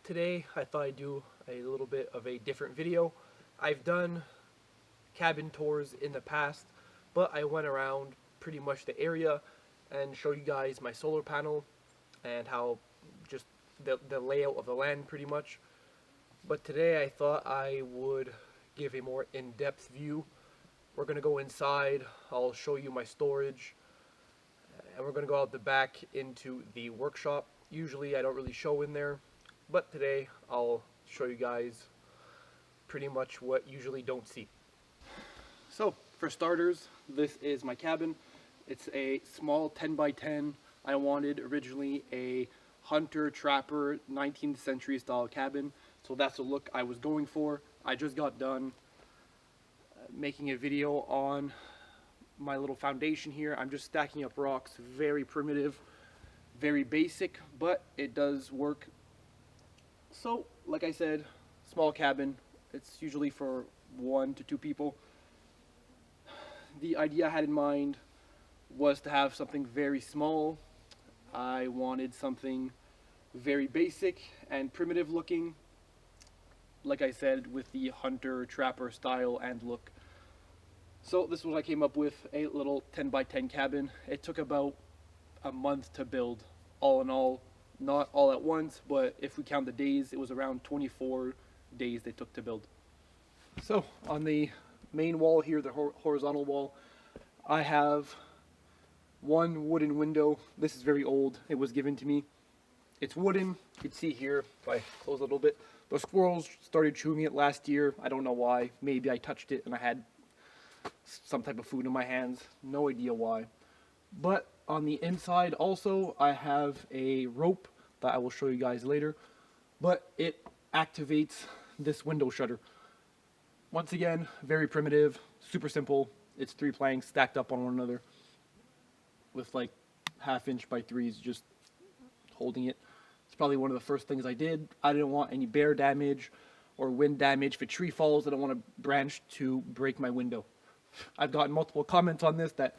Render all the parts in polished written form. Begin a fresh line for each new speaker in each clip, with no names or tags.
Today I thought I'd do a little bit of a different video. I've done cabin tours in the past, but I went around pretty much the area and show you guys my solar panel and how just the layout of the land pretty much. But today I thought I would give a more in-depth view. We're going to go inside, I'll show you my storage, and we're going to go out the back into the workshop. Usually I don't really show in there, but today I'll show you guys pretty much what you usually don't see. So for starters, this is my cabin. It's a small 10 by 10. I wanted originally a hunter trapper 19th century style cabin, so that's the look I was going for. I just got done making a video on my little foundation here. I'm just stacking up rocks, very primitive, very basic, but it does work. So like I said, small cabin. It's usually for 1 to 2 people. The idea I had in mind was to have something very small. I wanted something very basic and primitive looking, like I said, with the hunter trapper style and look. So this is what I came up with, a little 10 by 10 cabin. It took about a month to build, all in all. Not all at once, but if we count the days, it was around 24 days they took to build. So on the main wall here, the horizontal wall, I have one wooden window. This is very old. It was given to me. It's wooden. You can see here, if I close a little bit, the squirrels started chewing it last year. I don't know why. Maybe I touched it and I had some type of food in my hands. No idea why. But on the inside also, I have a rope that I will show you guys later. But it activates this window shutter. Once again, very primitive, super simple. It's 3 planks stacked up on one another with like 1/2 inch by 3s just holding it. It's probably one of the first things I did. I didn't want any bear damage or wind damage. If a tree falls, I don't want a branch to break my window. I've gotten multiple comments on this that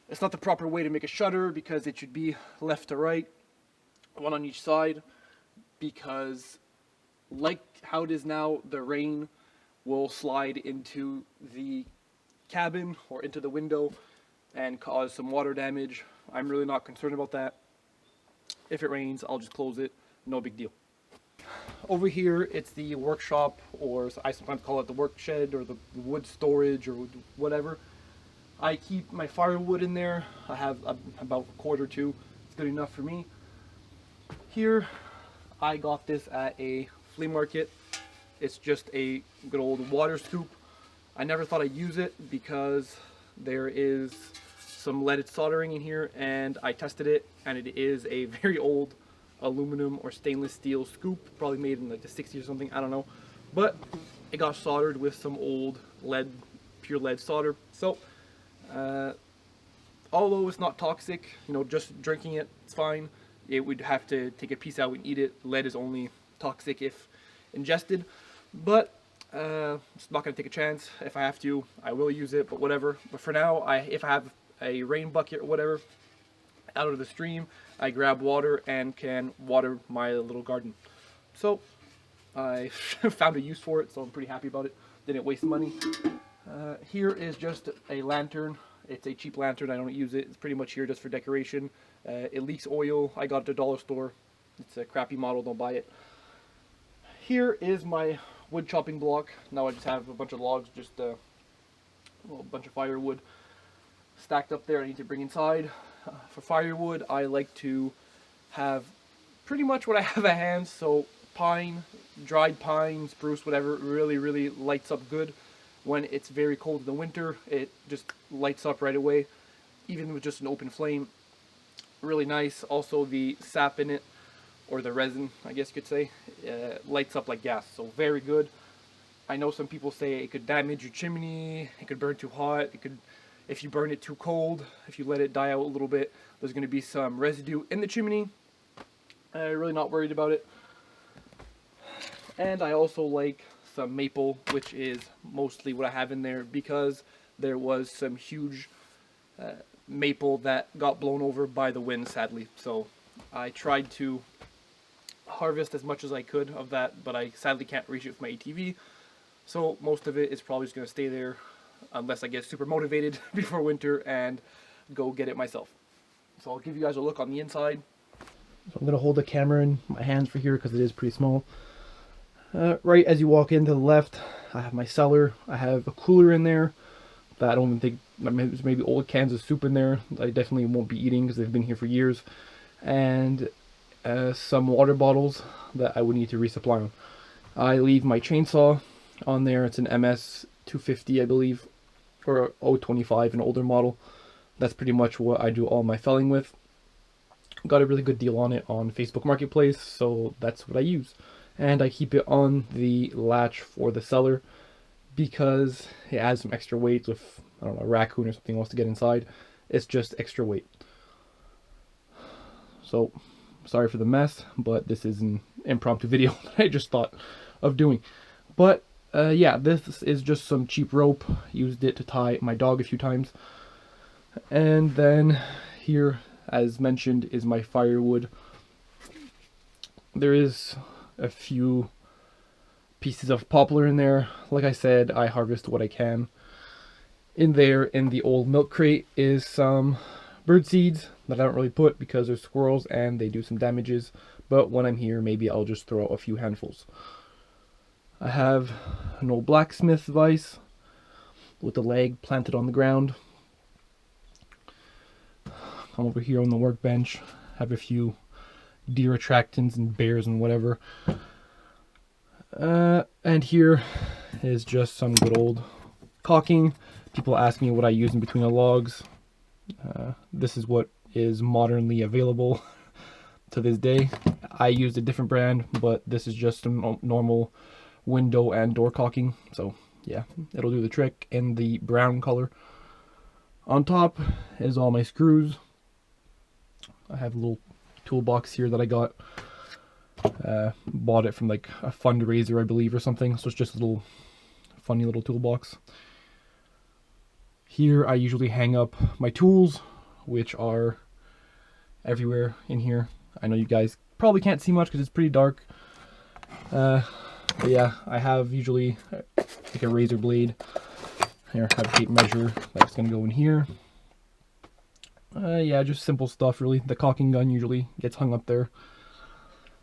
it's not the proper way to make a shutter because it should be left to right, one on each side, because like how it is now, the rain will slide into the cabin or into the window and cause some water damage. I'm really not concerned about that. If it rains, I'll just close it, no big deal. Over here, it's the workshop, or I sometimes call it the work shed or the wood storage or whatever. I keep my firewood in there. I have about 1/4 2. It's good enough for me. Here, I got this at a flea market. It's just a good old water scoop. I never thought I'd use it because there is some leaded soldering in here, and I tested it, and it is a very old aluminum or stainless steel scoop, probably made in like the 60s or something, I don't know. But it got soldered with some old lead, pure lead solder. So although it's not toxic, you know, just drinking it, it's fine. It would have to take a piece out and eat it. Lead is only toxic if ingested, but it's not going to take a chance. If I have to, I will use it, but whatever. But for now, if I have a rain bucket or whatever out of the stream, I grab water and can water my little garden. So I found a use for it, so I'm pretty happy about it. Didn't waste money. Here is just a lantern. It's a cheap lantern. I don't use it. It's pretty much here just for decoration. It leaks oil. I got it at the dollar store. It's a crappy model. Don't buy it. Here is my wood chopping block. Now I just have a bunch of logs, just a bunch of firewood stacked up there. I need to bring inside. For firewood, I like to have pretty much what I have at hand. So pine, dried pine, spruce, whatever, really lights up good. When it's very cold in the winter, it just lights up right away, even with just an open flame. Really nice. Also the sap in it, or the resin, I guess you could say, lights up like gas, so very good. I know some people say it could damage your chimney, it could burn too hot, it could, if you burn it too cold, if you let it die out a little bit, there's going to be some residue in the chimney. Really not worried about it. And I also like some maple, which is mostly what I have in there because there was some huge maple that got blown over by the wind, sadly. So I tried to harvest as much as I could of that, but I sadly can't reach it with my ATV. So most of it is probably just going to stay there unless I get super motivated before winter and go get it myself. So I'll give you guys a look on the inside. So I'm going to hold the camera in my hands for here because it is pretty small. Right as you walk in to the left, I have my cellar. I have a cooler in there that I don't even think, there's maybe old cans of soup in there I definitely won't be eating because they've been here for years. And some water bottles that I would need to resupply on. I leave my chainsaw on there. It's an MS 250, I believe, or 025, an older model. That's pretty much what I do all my felling with. Got a really good deal on it on Facebook Marketplace, so that's what I use. And I keep it on the latch for the cellar because it adds some extra weight. If, I don't know, a raccoon or something wants to get inside, it's just extra weight. So, sorry for the mess, but this is an impromptu video that I just thought of doing. But, yeah, this is just some cheap rope. Used it to tie my dog a few times. And then here, as mentioned, is my firewood. There is a few pieces of poplar in there. Like I said, I harvest what I can. In there, in the old milk crate, is some bird seeds that I don't really put because there's squirrels and they do some damages. But when I'm here, maybe I'll just throw out a few handfuls. I have an old blacksmith vise with the leg planted on the ground. Come over here on the workbench, have a few deer attractants and bears and whatever. And here is just some good old caulking. People ask me what I use in between the logs. This is what is modernly available to this day. I used a different brand, but this is just some normal window and door caulking. So yeah, it'll do the trick in the brown color. On top is all my screws. I have a little toolbox here that I got. Bought it from like a fundraiser, I believe, or something. So it's just a little funny little toolbox. Here I usually hang up my tools, which are everywhere in here. I know you guys probably can't see much because it's pretty dark. But yeah, I have usually like a razor blade. Here, I have a tape measure that's going to go in here. Yeah, just simple stuff really. The caulking gun usually gets hung up there.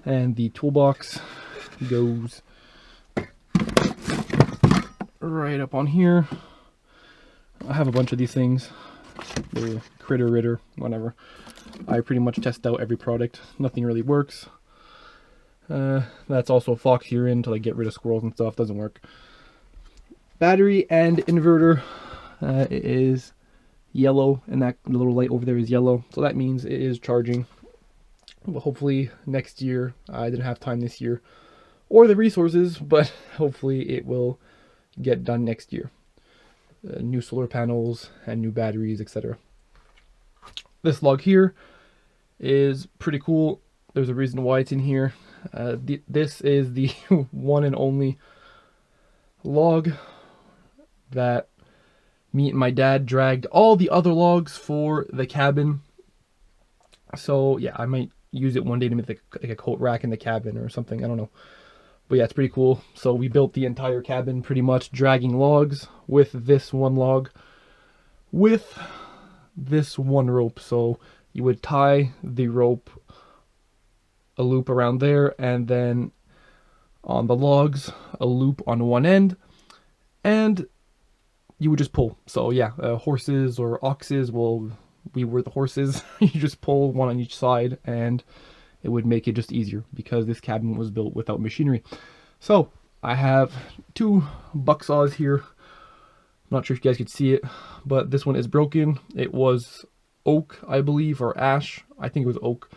And the toolbox goes right up on here. I have a bunch of these things. The Critter Ritter, whatever. I pretty much test out every product. Nothing really works. That's also a fox here in to like get rid of squirrels and stuff. Doesn't work. Battery and inverter is yellow, and that little light over there is yellow, so that means it is charging. Well, hopefully next year. I didn't have time this year or the resources, but hopefully it will get done next year. New solar panels and new batteries, etc. This log here is pretty cool. There's a reason why it's in here. This is the one and only log that me and my dad dragged all the other logs for the cabin. So yeah, I might use it one day to make like a coat rack in the cabin or something. I don't know. But yeah, it's pretty cool. So we built the entire cabin pretty much dragging logs with this one log, with this one rope. So you would tie the rope a loop around there, and then on the logs a loop on one end, and you would just pull. So yeah, horses or oxes, well, we were the horses. You just pull one on each side and it would make it just easier because this cabin was built without machinery. So I have two buck saws here. Not sure if you guys could see it, but this one is broken. It was oak, I believe, or ash. I think it was oak.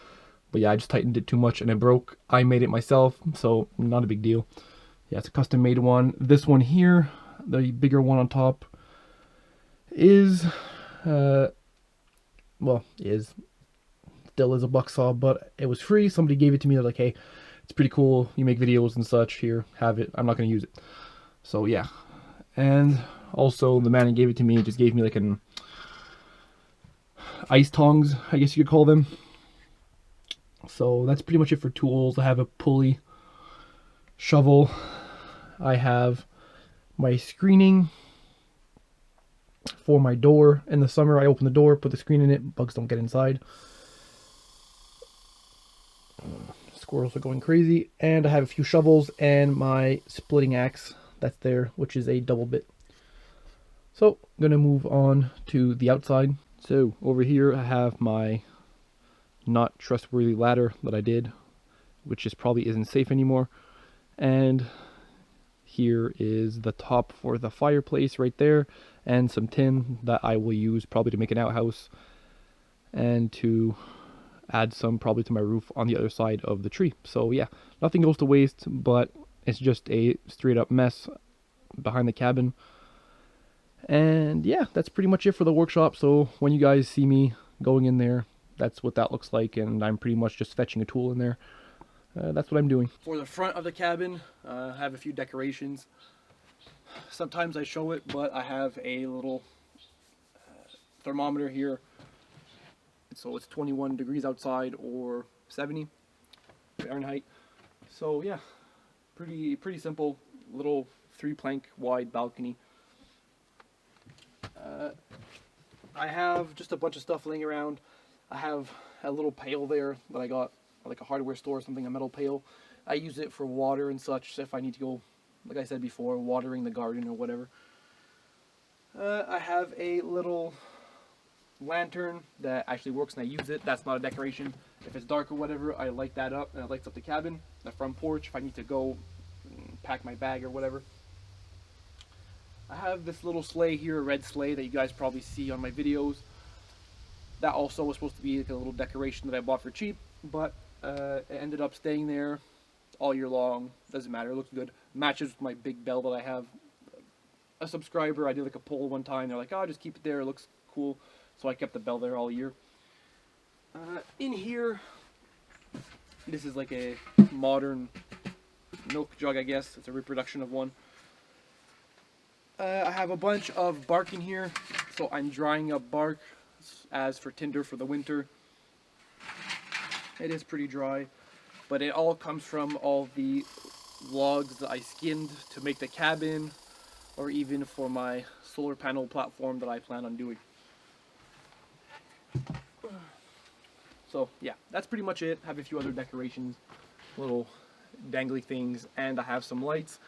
But yeah, I just tightened it too much and it broke. I made it myself, so not a big deal. Yeah, it's a custom made one. This one here, the bigger one on top, is still is a buck saw, but it was free. Somebody gave it to me. They're like, hey, it's pretty cool, you make videos and such, here, have it. I'm not going to use it. So yeah. And also the man who gave it to me just gave me like an ice tongs, I guess you could call them. So that's pretty much it for tools. I have a pulley, shovel. I have my screening for my door. In the summer, I open the door, put the screen in it, bugs don't get inside. Squirrels are going crazy. And I have a few shovels and my splitting axe that's there, which is a double bit. So I'm gonna move on to the outside. So over here I have my not trustworthy ladder that I did, which just probably isn't safe anymore. And here is the top for the fireplace right there, and some tin that I will use probably to make an outhouse, and to add some probably to my roof on the other side of the tree. So yeah, nothing goes to waste, but it's just a straight up mess behind the cabin. And yeah, that's pretty much it for the workshop. So when you guys see me going in there, that's what that looks like, and I'm pretty much just fetching a tool in there. That's what I'm doing. For the front of the cabin, I have a few decorations. Sometimes I show it, but I have a little thermometer here. So it's 21 degrees outside or 70 Fahrenheit. So yeah, pretty simple little 3-plank wide balcony. I have just a bunch of stuff laying around. I have a little pail there that I got at like a hardware store or something, a metal pail. I use it for water and such if I need to go, like I said before, watering the garden or whatever. I have a little lantern that actually works and I use it. That's not a decoration. If it's dark or whatever, I light that up and it lights up the cabin, the front porch if I need to go pack my bag or whatever. I have this little sleigh here, a red sleigh that you guys probably see on my videos. That also was supposed to be like a little decoration that I bought for cheap, but it ended up staying there all year long. Doesn't matter, it looks good. Matches with my big bell that I have. A subscriber, I did like a poll one time, they're like, oh, just keep it there, it looks cool. So I kept the bell there all year. In here, this is like a modern milk jug, I guess. It's a reproduction of one. I have a bunch of bark in here, so I'm drying up bark as for tinder for the winter. It is pretty dry, but it all comes from all the logs that I skinned to make the cabin, or even for my solar panel platform that I plan on doing. So yeah, that's pretty much it. I have a few other decorations, little dangly things, and I have some lights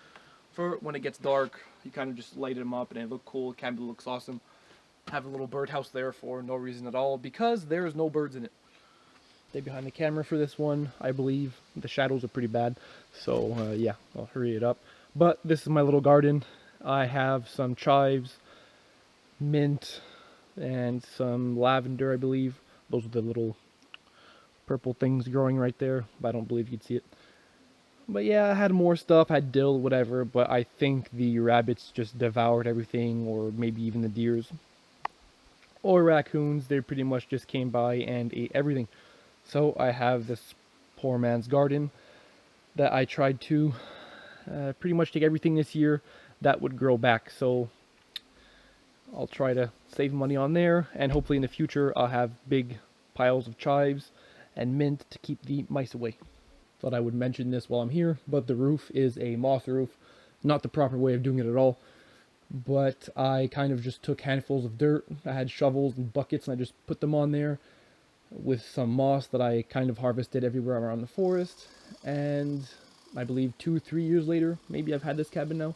for when it gets dark. You kind of just light them up and they look cool. The cabin looks awesome. I have a little birdhouse there for no reason at all, because there's no birds in it. Stay behind the camera for this one, I believe. The shadows are pretty bad, so yeah, I'll hurry it up. But this is my little garden. I have some chives, mint, and some lavender, I believe. Those are the little purple things growing right there, but I don't believe you'd see it. But yeah, I had more stuff, I had dill, whatever, but I think the rabbits just devoured everything, or maybe even the deers. Or raccoons, they pretty much just came by and ate everything. So I have this poor man's garden that I tried to pretty much take everything this year that would grow back. So I'll try to save money on there, and hopefully in the future I'll have big piles of chives and mint to keep the mice away. Thought I would mention this while I'm here, but the roof is a moss roof. Not the proper way of doing it at all, but I kind of just took handfuls of dirt. I had shovels and buckets and I just put them on there with some moss that I kind of harvested everywhere around the forest. And I believe 2-3 years later, maybe I've had this cabin now.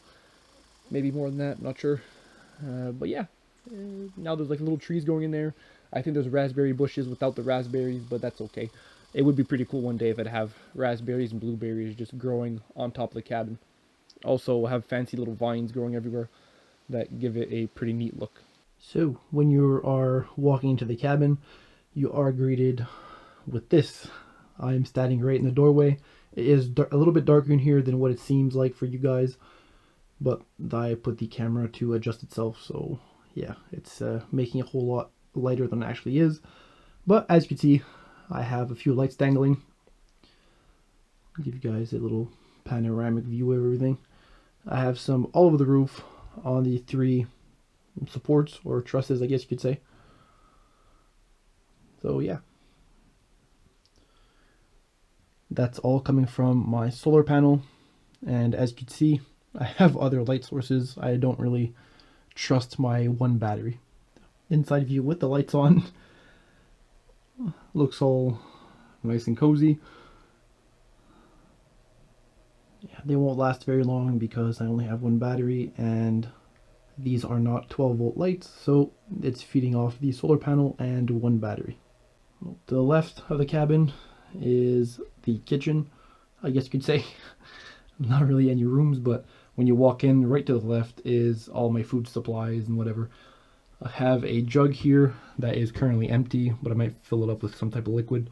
Maybe more than that, not sure. But yeah, now there's like little trees growing in there. I think there's raspberry bushes without the raspberries, but that's okay. It would be pretty cool one day if I'd have raspberries and blueberries just growing on top of the cabin. Also have fancy little vines growing everywhere that give it a pretty neat look. So when you are walking into the cabin, you are greeted with this. I'm standing right in the doorway. It is a little bit darker in here than what it seems like for you guys, but I put the camera to adjust itself, so yeah, it's making a whole lot lighter than it actually is. But as you can see, I have a few lights dangling. I'll give you guys a little panoramic view of everything. I have some all over the roof on the 3 supports, or trusses, I guess you could say. So yeah.
That's all coming from my solar panel. And as you can see, I have other light sources. I don't really trust my one battery. Inside view with the lights on. Looks all nice and cozy. Yeah, they won't last very long because I only have one battery and these are not 12-volt lights, so it's feeding off the solar panel and one battery. To the left of the cabin is the kitchen, I guess you could say. Not really any rooms, but when you walk in, right to the left is all my food supplies and whatever. I have a jug here that is currently empty, but I might fill it up with some type of liquid.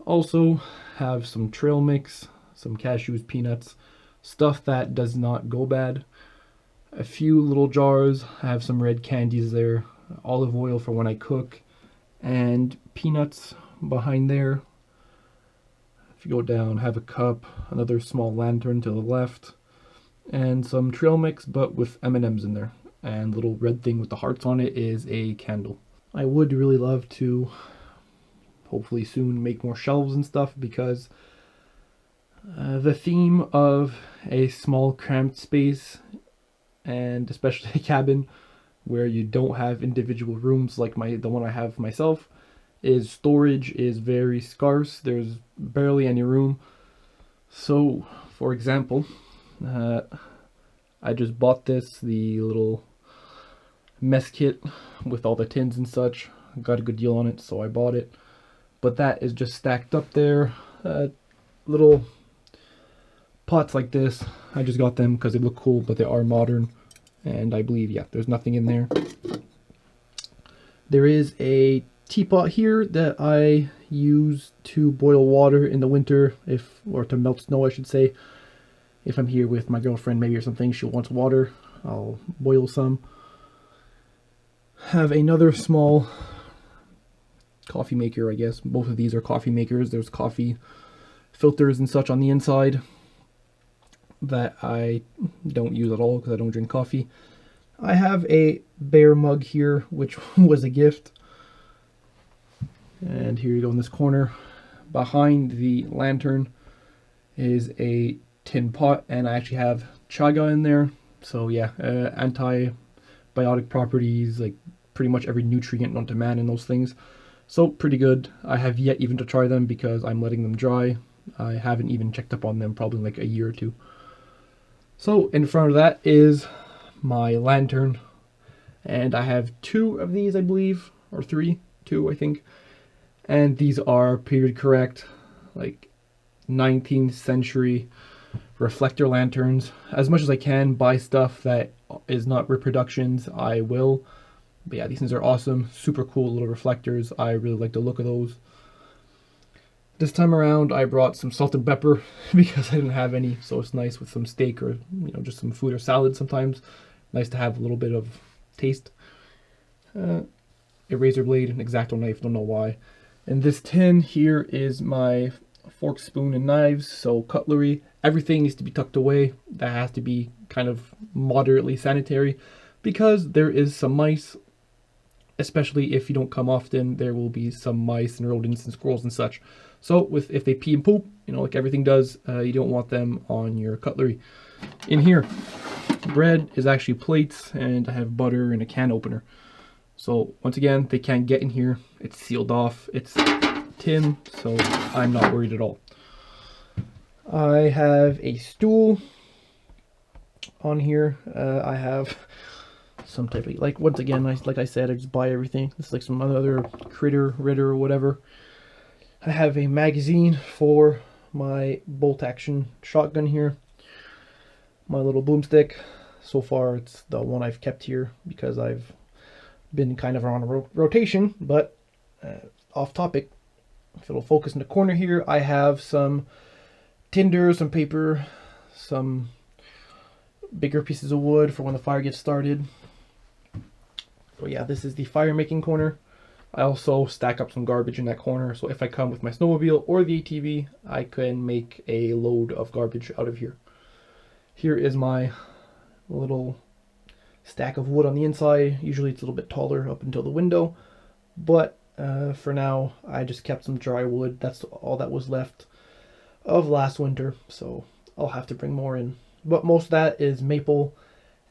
Also have some trail mix, some cashews, peanuts, stuff that does not go bad. A few little jars, I have some red candies there, olive oil for when I cook, and peanuts behind there. If you go down, have a cup, another small lantern to the left, and some trail mix but with M&Ms in there. And the little red thing with the hearts on it is a candle. I would really love to hopefully soon make more shelves and stuff because the theme of a small cramped space, and especially a cabin where you don't have individual rooms like the one I have myself, is storage is very scarce. There's barely any room. So, for example, I just bought the little mess kit with all the tins and such. Got a good deal on it, so I bought it. But that is just stacked up there. Little pots like this. I just got them because they look cool, but they are modern. And I believe, yeah, there's nothing in there. There is a teapot here that I use to boil water in the winter, or to melt snow, I should say. If I'm here with my girlfriend maybe or something, she wants water, I'll boil some. Have another small coffee maker, I guess. Both of these are coffee makers. There's coffee filters and such on the inside that I don't use at all because I don't drink coffee. I have a bear mug here, which was a gift. And here you go in this corner. Behind the lantern is a tin pot, and I actually have chaga in there. So yeah, antibiotic properties, like pretty much every nutrient known to man in those things. So pretty good. I have yet even to try them because I'm letting them dry. I haven't even checked up on them probably like a year or two. So in front of that is my lantern, and I have two of these, I believe, or two I think, and these are period correct, like 19th century reflector lanterns. As much as I can buy stuff that is not reproductions, I will. But yeah, these things are awesome, super cool little reflectors. I really like the look of those. This time around I brought some salt and pepper because I didn't have any, so it's nice with some steak or just some food or salad sometimes. Nice to have a little bit of taste. A razor blade, an X-Acto knife, don't know why. And this tin here is my fork, spoon, and knives, so cutlery. Everything needs to be tucked away. That has to be kind of moderately sanitary because there is some mice. Especially if you don't come often, there will be some mice and rodents and squirrels and such. So if they pee and poop, like everything does, you don't want them on your cutlery. In here, bread is actually plates, and I have butter and a can opener. So once again, they can't get in here. It's sealed off. It's tin, so I'm not worried at all. I have a stool on here. I have some type of, once again, like I said, I just buy everything. This is like some other Ritter or whatever. I have a magazine for my bolt action shotgun here. My little boomstick. So far it's the one I've kept here because I've been kind of on a rotation, but off topic. If it'll focus in the corner here, I have some tinder, some paper, some bigger pieces of wood for when the fire gets started. So yeah, this is the fire making corner. I also stack up some garbage in that corner, so if I come with my snowmobile or the ATV, I can make a load of garbage out of here. Here is my little stack of wood on the inside. Usually it's a little bit taller up until the window, but for now I just kept some dry wood. That's all that was left. of last winter, so I'll have to bring more in. But most of that is maple,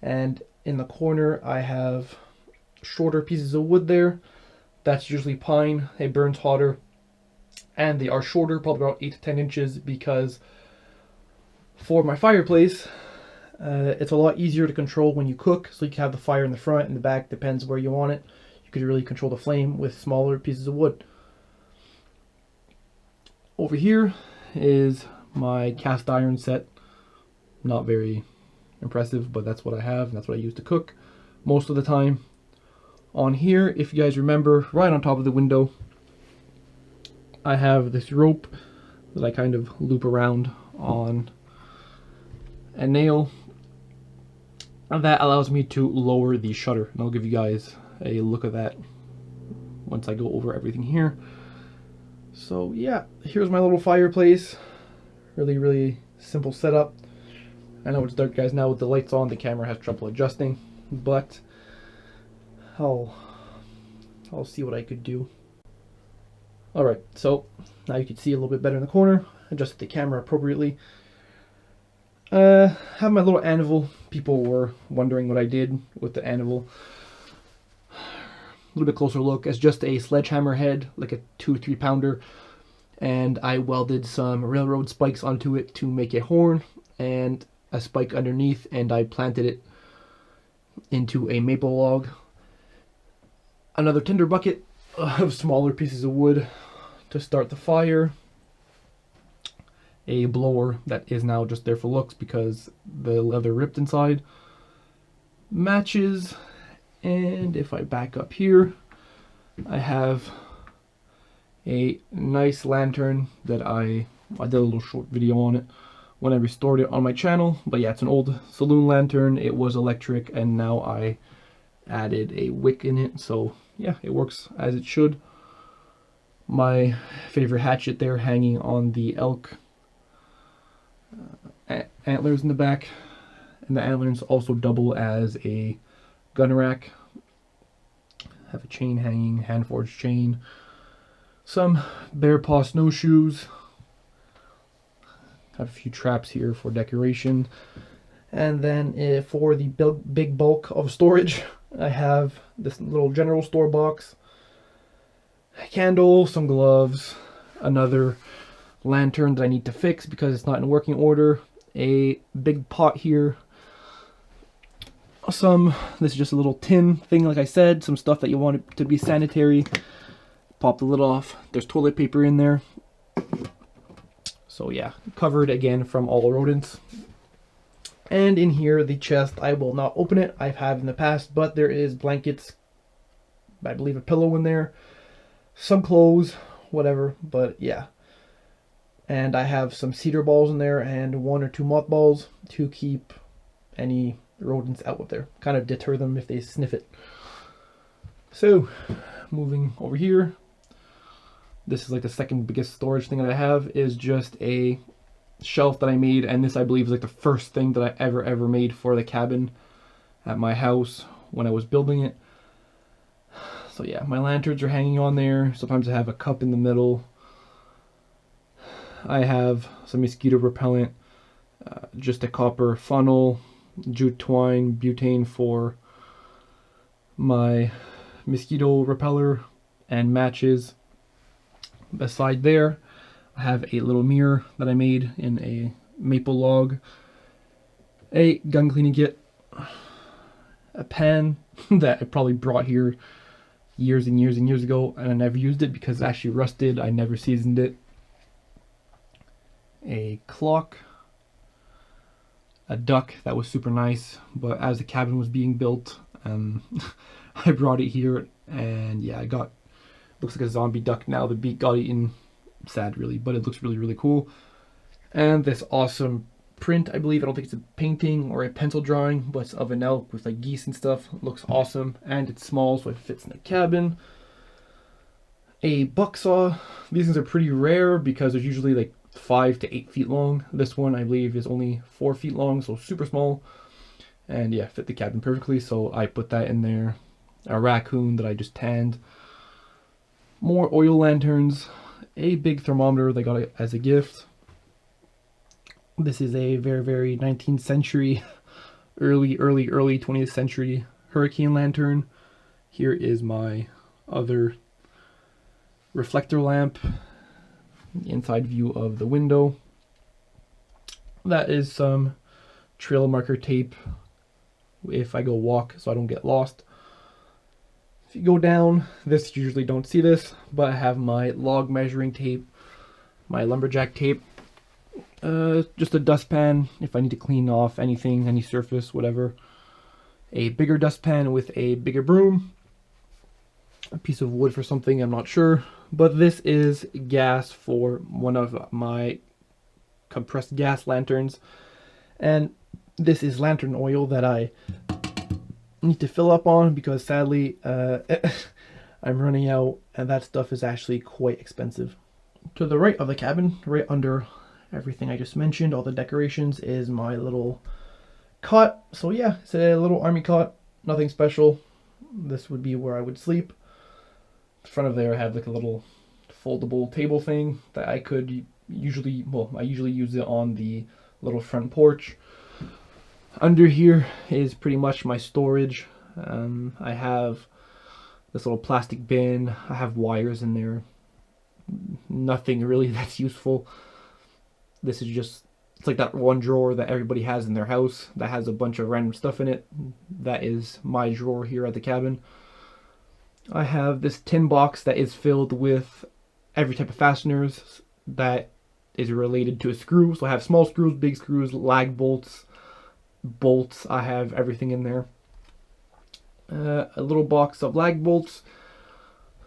and in the corner I have shorter pieces of wood there. That's usually pine. It burns hotter, and they are shorter, probably about 8 to 10 inches, because for my fireplace, it's a lot easier to control when you cook. So you can have the fire in the front and the back, depends where you want it. You could really control the flame with smaller pieces of wood. Over here is my cast iron set. Not very impressive, but that's what I have, and that's what I use to cook most of the time. On here, if you guys remember, right on top of the window, I have this rope that I kind of loop around on a nail, and that allows me to lower the shutter, and I'll give you guys a look at that once I go over everything here. So yeah, here's my little fireplace. Really simple setup. I know it's dark, guys, now with the lights on. The camera has trouble adjusting, but I'll see what I could do. Alright, so now you can see a little bit better in the corner. Adjusted the camera appropriately. Have my little anvil. People were wondering what I did with the anvil. A little bit closer look. It's just a sledgehammer head, like a 2 or 3 pounder. And I welded some railroad spikes onto it to make a horn and a spike underneath, and I planted it into a maple log. Another tinder bucket of smaller pieces of wood to start the fire. A blower that is now just there for looks because the leather ripped inside. Matches, and if I back up here, I have a nice lantern that I did a little short video on it when I restored it on my channel. But yeah, it's an old saloon lantern. It was electric, and now I added a wick in it, so yeah, it works as it should. My favorite hatchet there hanging on the elk antlers in the back, and the antlers also double as a gun rack. Have a chain hanging, hand forged chain, some bear paw snowshoes, have a few traps here for decoration, and then for the big bulk of storage, I have this little general store box, a candle, some gloves, another lantern that I need to fix because it's not in working order, a big pot here, this is just a little tin thing, like I said, some stuff that you want it to be sanitary. Pop the lid off, there's toilet paper in there. So yeah, covered again from all the rodents. And in here, the chest, I will not open it. I have in the past, but there is blankets, I believe a pillow in there, some clothes, whatever, but yeah. And I have some cedar balls in there and 1 or 2 mothballs to keep any rodents out of there. Kind of deter them if they sniff it. So, moving over here. This is like the second biggest storage thing that I have, is just a shelf that I made, and this I believe is like the first thing that I ever made for the cabin at my house when I was building it. So yeah, my lanterns are hanging on there. Sometimes I have a cup in the middle. I have some mosquito repellent, just a copper funnel, jute twine, butane for my mosquito repeller, and matches. Beside there, I have a little mirror that I made in a maple log, a gun cleaning kit, a pan that I probably brought here years and years ago, and I never used it because it actually rusted. I never seasoned it. A clock, a duck that was super nice, but as the cabin was being built, I brought it here, and yeah, looks like a zombie duck now. The beak got eaten. Sad really, but it looks really cool. And this awesome print, I believe, I don't think it's a painting or a pencil drawing, but it's of an elk with like geese and stuff. It looks awesome, and it's small, so it fits in the cabin. A buck saw. These things are pretty rare because they're usually like 5 to 8 feet long. This one I believe is only 4 feet long, so super small, and yeah, fit the cabin perfectly, so I put that in there. A raccoon that I just tanned. More oil lanterns, a big thermometer they got as a gift, This is a very 19th century, early 20th century hurricane lantern. Here is my other reflector lamp, inside view of the window. That is some trail marker tape if I go walk so I don't get lost. If you go down, this you usually don't see this, but I have my log measuring tape, my lumberjack tape, just a dustpan if I need to clean off anything, any surface, whatever. A bigger dustpan with a bigger broom, a piece of wood for something, I'm not sure. But this is gas for one of my compressed gas lanterns. And this is lantern oil that I need to fill up on because sadly I'm running out, and that stuff is actually quite expensive. To the right of the cabin, right under everything I just mentioned, all the decorations, is my little cot. So yeah, it's a little army cot, nothing special. This would be where I would sleep. In front of there I have like a little foldable table thing that I could usually, well, I usually use it on the little front porch. Under here is pretty much my storage. I have this little plastic bin. I have wires in there. Nothing really that's useful. This is just, it's like that one drawer that everybody has in their house that has a bunch of random stuff in it. That is my drawer here at the cabin. I have this tin box that is filled with every type of fasteners that is related to a screw. So I have small screws, big screws, lag bolts, I have everything in there. A little box of lag bolts,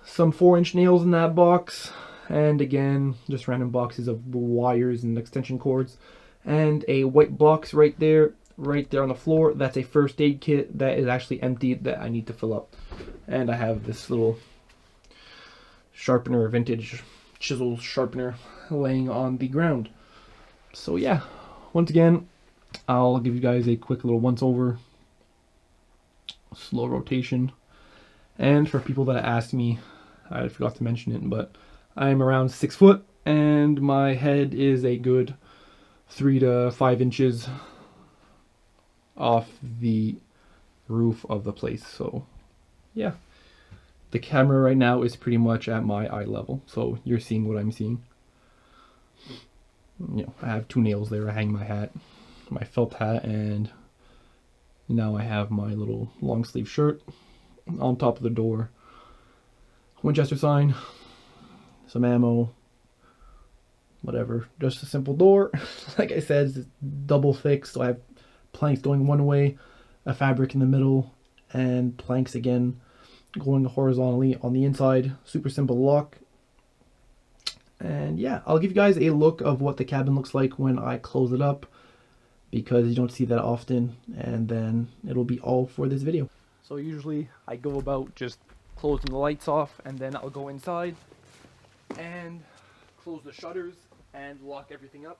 some 4-inch nails in that box, and again just random boxes of wires and extension cords, and a white box right there on the floor. That's a first aid kit that is actually empty that I need to fill up. And I have this little sharpener, vintage chisel sharpener, laying on the ground. So yeah, once again, I'll give you guys a quick little once over, slow rotation. And for people that asked me, I forgot to mention it, but I'm around 6 foot and my head is a good 3 to 5 inches off the roof of the place. So yeah, the camera right now is pretty much at my eye level, so you're seeing what I'm seeing. You know, I have 2 nails there. I hang my hat, my felt hat, and now I have my little long sleeve shirt on top of the door. Winchester sign, some ammo, whatever. Just a simple door. Like I said, it's double thick, so I have planks going one way, a fabric in the middle, and planks again going horizontally on the inside. Super simple lock. And yeah, I'll give you guys a look of what the cabin looks like when I close it up, because you don't see that often, and then it'll be all for this video. So usually I go about just closing the lights off, and then I'll go inside and close the shutters and lock everything up.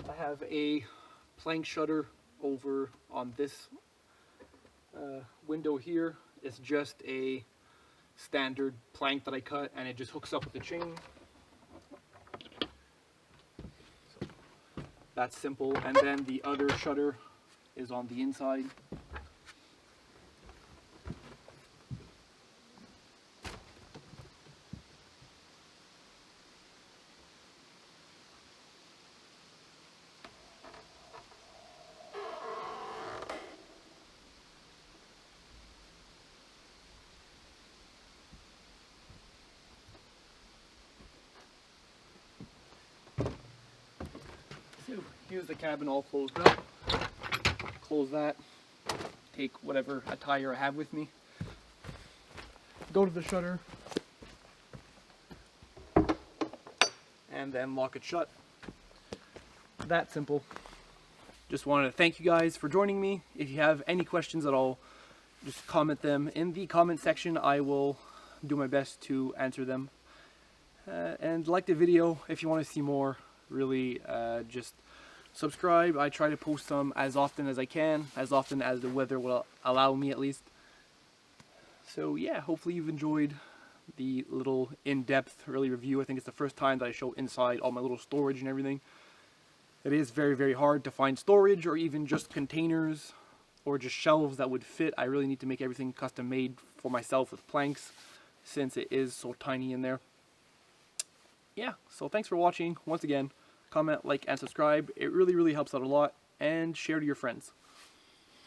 I have a plank shutter over on this window here. It's just a standard plank that I cut, and it just hooks up with the chain. So that's simple. And then the other shutter is on the inside. So here's the cabin all closed up.
close that, take whatever attire I have with me, go to the shutter, and then lock it shut. That simple. Just wanted to thank you guys for joining me. If you have any questions at all, just comment them in the comment section. I will do my best to answer them. And like the video if you want to see more. Really, just subscribe. I try to post them as often as I can, as often as the weather will allow me at least. So yeah, hopefully you've enjoyed the little in-depth early review. I think it's the first time that I show inside all my little storage and everything. It is very, very hard to find storage or even just containers or just shelves that would fit. I really need to make everything custom made for myself with planks since it is so tiny in there. Yeah, so thanks for watching. Once again, comment, like, and subscribe. It really, really helps out a lot. And share to your friends.